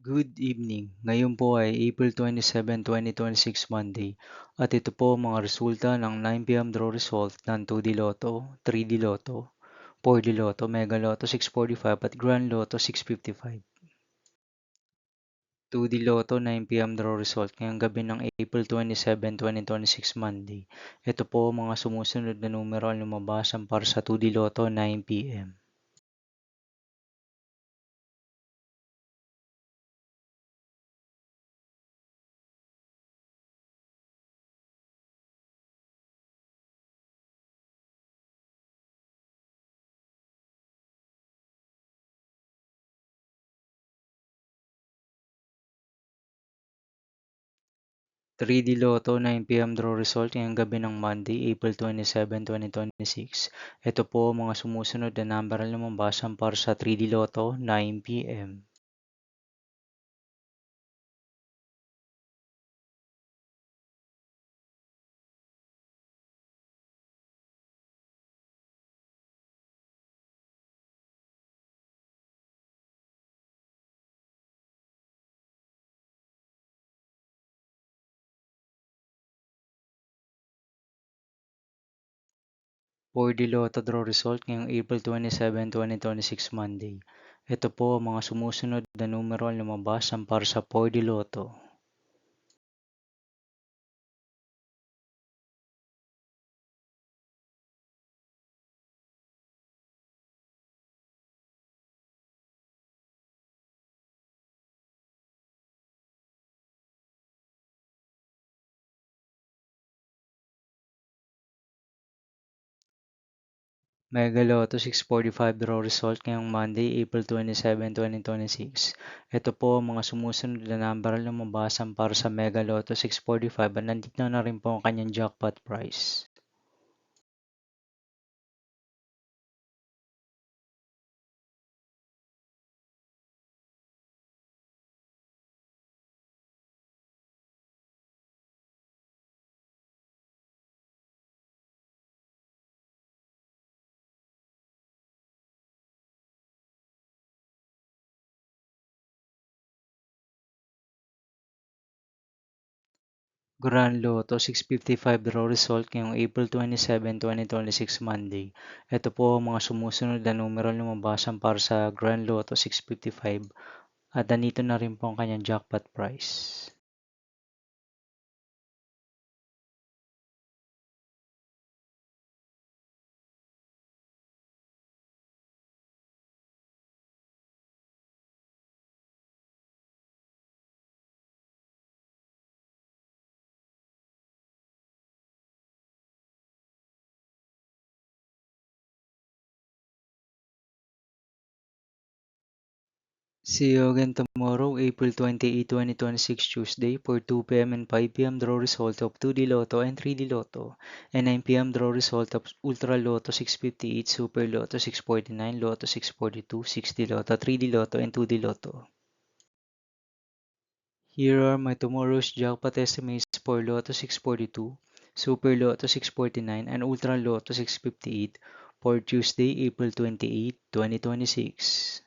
Good evening. Ngayon po ay April 27, 2026 Monday at ito po ang mga resulta ng 9 p.m. draw result ng 2D Lotto, 3D Lotto, 4D Lotto, Mega Lotto 645 at Grand Lotto 655. 2D Lotto 9 p.m. draw result ngayong gabi ng April 27, 2026 Monday. Ito po ang mga sumusunod na numero ang lumabasan para sa 2D Lotto 9 p.m. 3D Lotto 9 p.m. draw result ngayong gabi ng Monday, April 27, 2026. Ito po ang mga sumusunod na number na lumabasan para sa 3D Lotto 9 p.m. For the Lotto draw result ngayong April 27, 2026 Monday. Ito po ang mga sumusunod na numero ang lumabasan para sa 4D Lotto. Mega Lotto 645 draw result ngayong Monday, April 27, 2026. Ito po ang mga sumusunod na number na lumabasan para sa Mega Lotto 645 at nandito na rin po ang kanyang jackpot price. Grand Lotto 655 draw result ngayong April 27, 2026 Monday. Ito po ang mga sumusunod na numero na lumabasan para sa Grand Lotto 655 at nandito na rin po ang kanyang jackpot price. See you again tomorrow, April 28, 2026 Tuesday for 2 p.m. and 5 p.m. draw result of 2D Lotto and 3D Lotto and 9 p.m. draw result of Ultra Lotto 658, Super Lotto 649, Lotto 642, 6D Lotto, 3D Lotto and 2D Lotto. Here are my tomorrow's jackpot estimates for Lotto 642, Super Lotto 649, and Ultra Lotto 658 for Tuesday, April 28, 2026.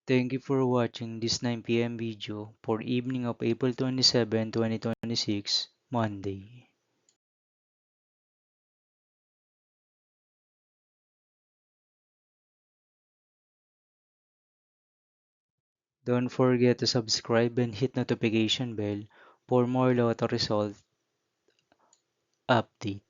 Thank you for watching this 9 p.m. video for evening of April 27, 2026, Monday. Don't forget to subscribe and hit notification bell for more Lotto result update.